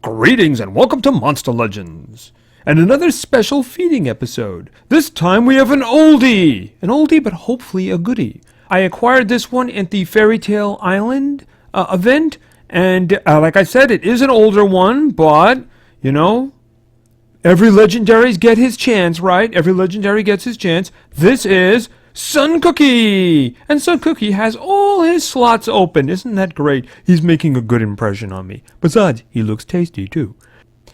Greetings and welcome to Monster Legends, and another special feeding episode. This time we have an oldie but hopefully a goodie. I acquired this one at the Fairy Tale Island event, and like I said, it is an older one, but, you know, every legendaries get his chance, right? Every legendary gets his chance. This is Sun Cookie! And Sun Cookie has all his slots open. Isn't that great? He's making a good impression on me. Besides, he looks tasty too.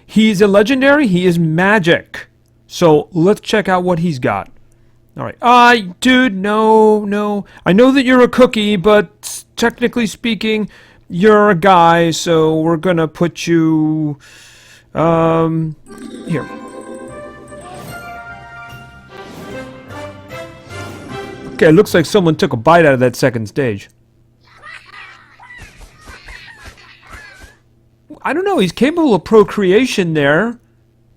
He's a legendary. He is magic. So let's check out what he's got. Alright. Dude, no. I know that you're a cookie, but technically speaking, you're a guy, so we're gonna put you... here. Okay, it looks like someone took a bite out of that second stage. I don't know, he's capable of procreation there,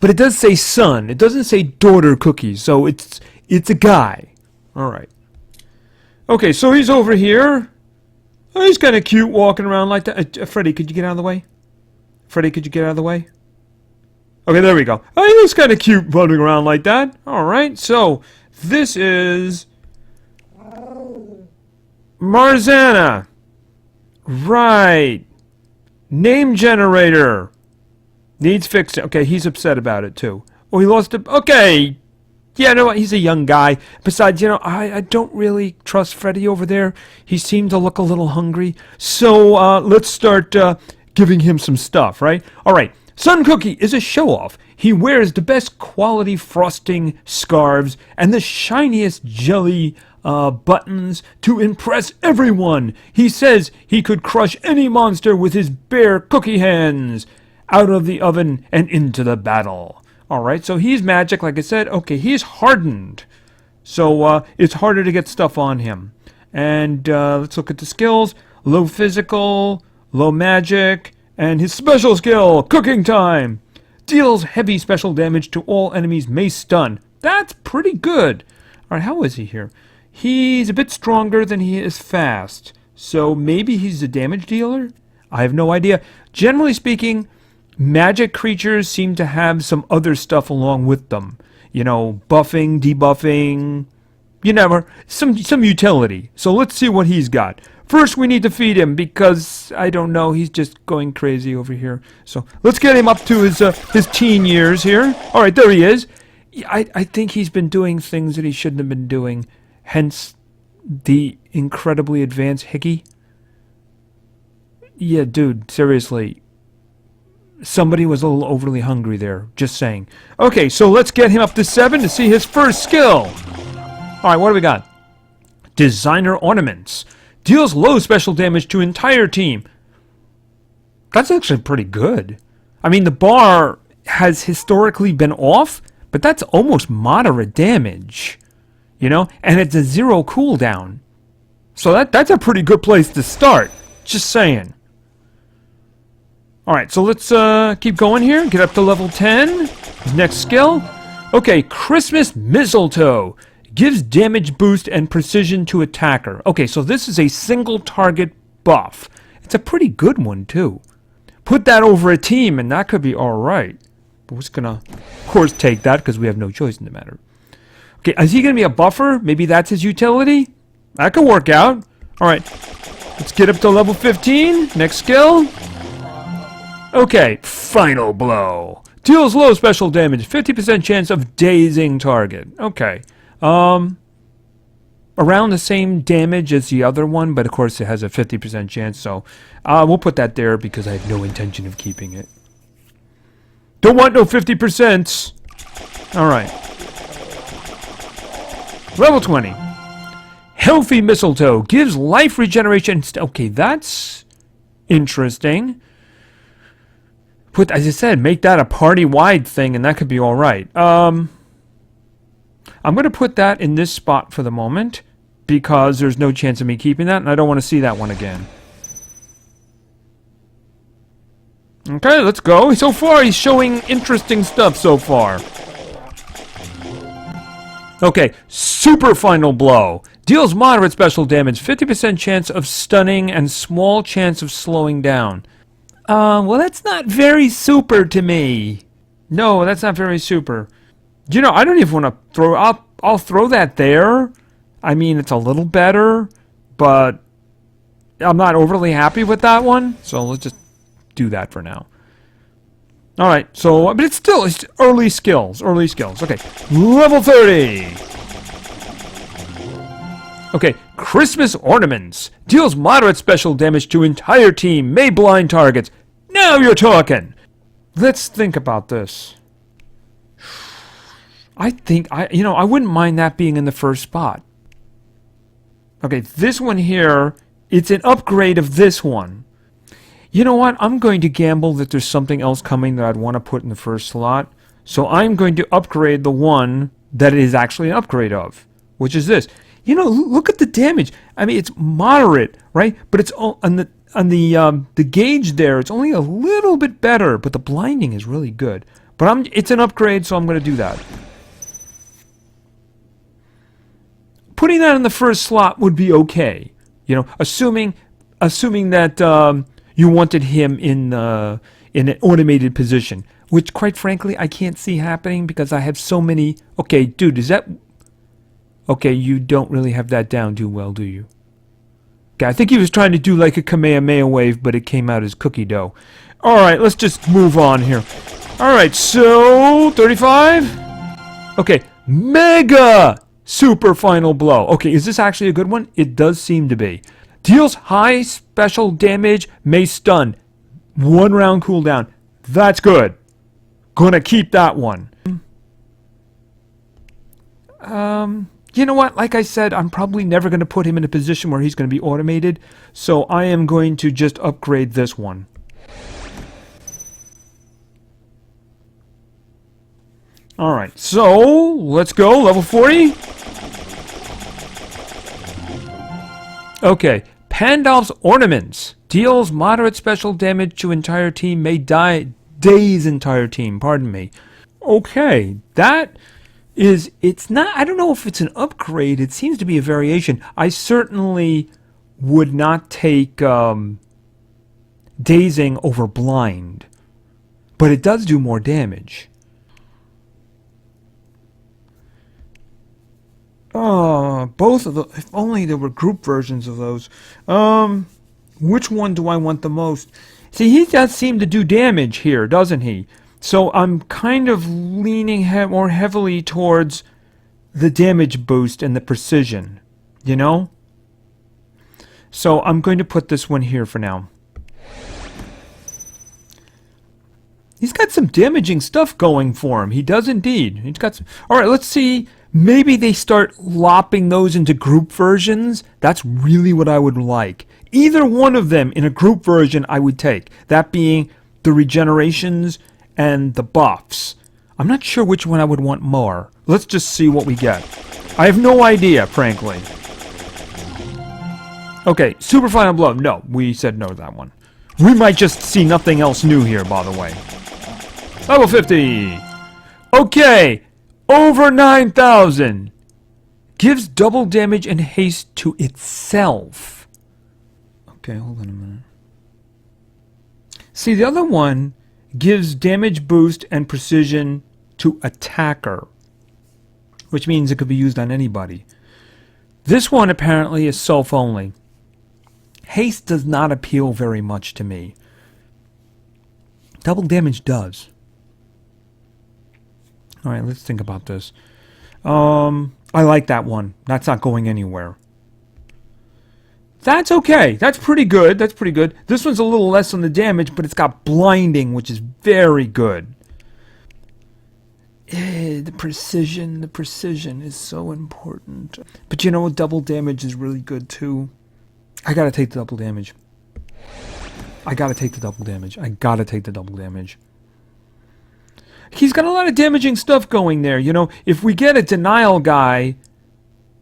but it does say son. It doesn't say daughter cookie, so it's a guy. Alright. Okay, so he's over here. Oh, he's kind of cute walking around like that. Freddy, could you get out of the way? Freddy, could you get out of the way? Okay, there we go. Oh, he looks kind of cute running around like that. Alright, so this is... Marzana. Right. Name generator. Needs fixing. Okay, he's upset about it too. Oh, he lost it. Okay. Yeah, you know what? He's a young guy. Besides, you know, I don't really trust Freddy over there. He seemed to look a little hungry. So, let's start giving him some stuff, right? Alright. Sun Cookie is a show-off. He wears the best quality frosting scarves and the shiniest jelly buttons to impress everyone. He says he could crush any monster with his bare cookie hands out of the oven and into the battle. Alright, so he's magic, like I said. Okay, he's hardened. So it's harder to get stuff on him. And let's look at the skills. Low physical, low magic, and his special skill, Cooking Time. Deals heavy special damage to all enemies may stun. That's pretty good. Alright, how is he here? He's a bit stronger than he is fast. So maybe he's a damage dealer? I have no idea. Generally speaking, magic creatures seem to have some other stuff along with them. You know, buffing, debuffing, you never, some utility. So let's see what he's got. First, we need to feed him because, I don't know, he's just going crazy over here. So let's get him up to his teen years here. Alright, there he is. I think he's been doing things that he shouldn't have been doing. Hence, the incredibly advanced Hickey. Yeah, dude, seriously. Somebody was a little overly hungry there. Just saying. Okay, so let's get him up to 7 to see his first skill. Alright, what do we got? Designer Ornaments. Deals low special damage to entire team. That's actually pretty good. I mean, the bar has historically been off, but that's almost moderate damage. You know? And it's a 0 cooldown. So that's a pretty good place to start. Just saying. Alright, so let's keep going here. Get up to level 10. Next skill. Okay, Christmas Mistletoe. Gives damage boost and precision to attacker. Okay, so this is a single target buff. It's a pretty good one, too. Put that over a team, and that could be alright. But we're just gonna, of course, take that, because we have no choice in the matter. Okay, is he gonna be a buffer? Maybe that's his utility? That could work out. Alright, let's get up to level 15. Next skill. Okay, Final Blow. Deals low special damage, 50% chance of dazing target. Okay. Around the same damage as the other one, but of course it has a 50% chance, so we'll put that there because I have no intention of keeping it. Don't want no 50%. Alright. Level 20. Healthy Mistletoe. Gives life regeneration. Okay, that's interesting. As I said, make that a party-wide thing, and that could be alright. I'm going to put that in this spot for the moment, because there's no chance of me keeping that, and I don't want to see that one again. Okay, let's go. So far, he's showing interesting stuff so far. Okay, Super Final Blow. Deals moderate special damage, 50% chance of stunning, and small chance of slowing down. Well, that's not very super to me. No, that's not very super. You know, I don't even want to throw. I'll throw that there. I mean, it's a little better, but I'm not overly happy with that one. So let's just do that for now. All right. So, but it's early skills. Early skills. Okay. Level 30. Okay. Christmas ornaments deals moderate special damage to entire team. May blind targets. Now you're talking. Let's think about this. I think I wouldn't mind that being in the first spot. Okay, this one here, it's an upgrade of this one. You know what? I'm going to gamble that there's something else coming that I'd want to put in the first slot. So I'm going to upgrade the one that it is actually an upgrade of, which is this. You know, look at the damage. I mean, it's moderate, right? But it's on the gauge there. It's only a little bit better, but the blinding is really good. But it's an upgrade, so I'm going to do that. Putting that in the first slot would be okay, you know, assuming that you wanted him in an automated position, which, quite frankly, I can't see happening because I have so many. Okay, dude, is that okay? You don't really have that down too well, do you? Okay, I think he was trying to do like a Kamehameha wave, but it came out as cookie dough. All right, let's just move on here. All right, so 35. Okay, Mega Super Final Blow. Okay, is this actually a good one? It does seem to be. Deals high special damage, may stun. 1 round cooldown. That's good. Gonna keep that one. You know what? Like I said, I'm probably never going to put him in a position where he's going to be automated. So I am going to just upgrade this one. Alright, so let's go. Level 40. Okay, Pandalf's Ornaments. Deals moderate special damage to entire team. May daze entire team. Pardon me. Okay, that is... It's not... I don't know if it's an upgrade. It seems to be a variation. I certainly would not take dazing over blind. But it does do more damage. Both of the... If only there were group versions of those. Which one do I want the most? See, he does seem to do damage here, doesn't he? So I'm kind of leaning more heavily towards the damage boost and the precision. You know? So I'm going to put this one here for now. He's got some damaging stuff going for him. He does indeed. He's got some... All right, let's see... Maybe they start lopping those into group versions. That's really what I would like. Either one of them in a group version I would take. That being the regenerations and the buffs. I'm not sure which one I would want more. Let's just see what we get. I have no idea, frankly. Okay, Super Final Blow. No, we said no to that one. We might just see nothing else new here, by the way. Level 50. Okay. Over 9,000. Gives double damage and haste to itself. Okay, hold on a minute. See, the other one gives damage boost and precision to attacker, which means it could be used on anybody. This one apparently is self only. Haste does not appeal very much to me. Double damage does. All right, let's think about this. I like that one. That's not going anywhere. That's okay. That's pretty good. That's pretty good. This one's a little less on the damage, but it's got blinding, which is very good. The precision is so important. But you know what? Double damage is really good too. I gotta take the double damage. I gotta take the double damage. He's got a lot of damaging stuff going there. You know, if we get a denial guy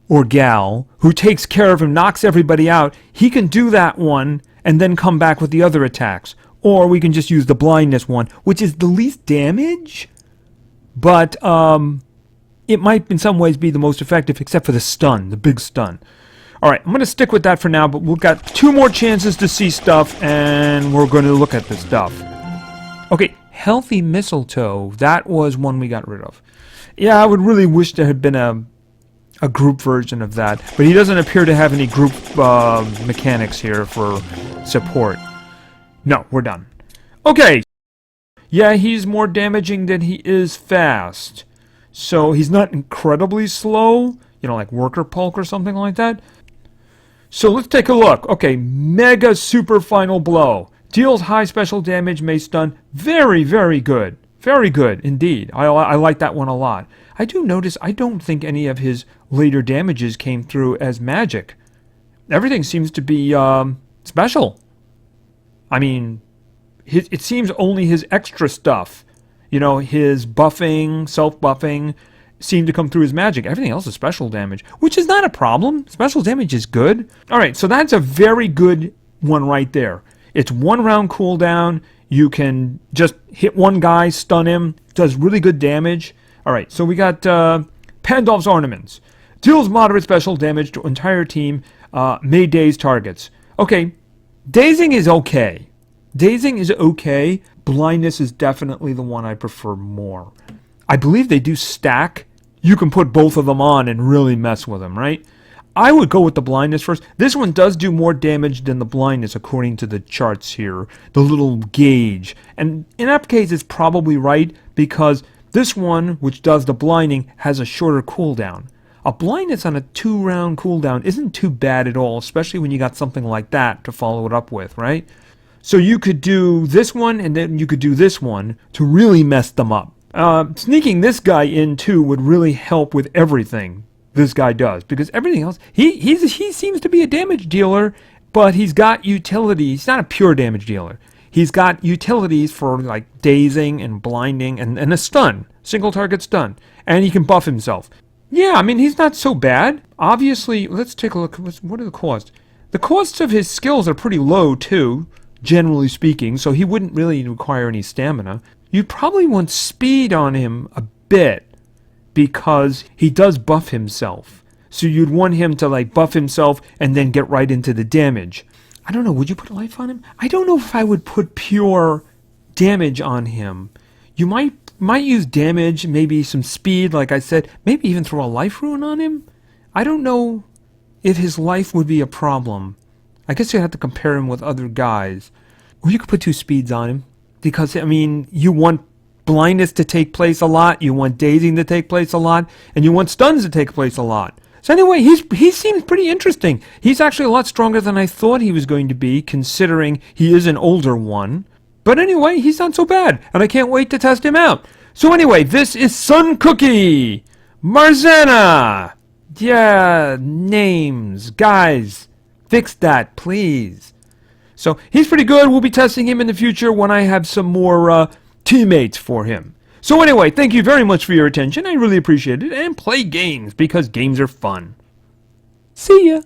or gal who takes care of him, knocks everybody out, he can do that one and then come back with the other attacks. Or we can just use the blindness one, which is the least damage, but it might in some ways be the most effective, except for the stun, the big stun. Alright, I'm going to stick with that for now, but we've got 2 more chances to see stuff, and we're going to look at the stuff. Okay, Healthy Mistletoe. That was one we got rid of. Yeah, I would really wish there had been a group version of that, but he doesn't appear to have any group mechanics here for support. No, we're done. Okay. Yeah, he's more damaging than he is fast. So he's not incredibly slow, you know, like Worker Pulk or something like that. So let's take a look. Okay, Mega Super Final Blow. Deals high special damage, may stun. Very, very good. Very good, indeed. I like that one a lot. I do notice I don't think any of his later damages came through as magic. Everything seems to be special. I mean, it seems only his extra stuff, you know, his buffing, self-buffing, seemed to come through as magic. Everything else is special damage, which is not a problem. Special damage is good. Alright, so that's a very good one right there. It's 1 round cooldown. You can just hit one guy, stun him. Does really good damage. Alright, so we got Pandolf's Ornaments. Deals moderate special damage to entire team. May daze targets. Okay, dazing is okay. Dazing is okay. Blindness is definitely the one I prefer more. I believe they do stack. You can put both of them on and really mess with them, right? I would go with the blindness first. This one does do more damage than the blindness according to the charts here. The little gauge. And in that case, it's probably right because this one, which does the blinding, has a shorter cooldown. A blindness on a 2-round cooldown isn't too bad at all, especially when you got something like that to follow it up with, right? So you could do this one, and then you could do this one to really mess them up. Sneaking this guy in, too, would really help with everything this guy does. Because everything else, he seems to be a damage dealer, but he's got utility. He's not a pure damage dealer. He's got utilities for, like, dazing and blinding and a stun. Single target stun. And he can buff himself. Yeah, I mean, he's not so bad. Obviously, let's take a look. What are the costs? The costs of his skills are pretty low, too, generally speaking, so he wouldn't really require any stamina. You'd probably want speed on him a bit, because he does buff himself. So you'd want him to, like, buff himself and then get right into the damage. I don't know, would you put life on him? I don't know if I would put pure damage on him. You might use damage, maybe some speed, like I said, maybe even throw a life rune on him. I don't know if his life would be a problem. I guess you'd have to compare him with other guys. Or you could put 2 speeds on him. Because, I mean, you want blindness to take place a lot, you want dazing to take place a lot, and you want stuns to take place a lot. So anyway, he seems pretty interesting. He's actually a lot stronger than I thought he was going to be, considering he is an older one. But anyway, he's not so bad, and I can't wait to test him out. So anyway, this is Sun Cookie! Marzana! Yeah, names. Guys, fix that, please. So he's pretty good. We'll be testing him in the future when I have some more teammates for him. So anyway, thank you very much for your attention. I really appreciate it. And play games, because games are fun. See ya!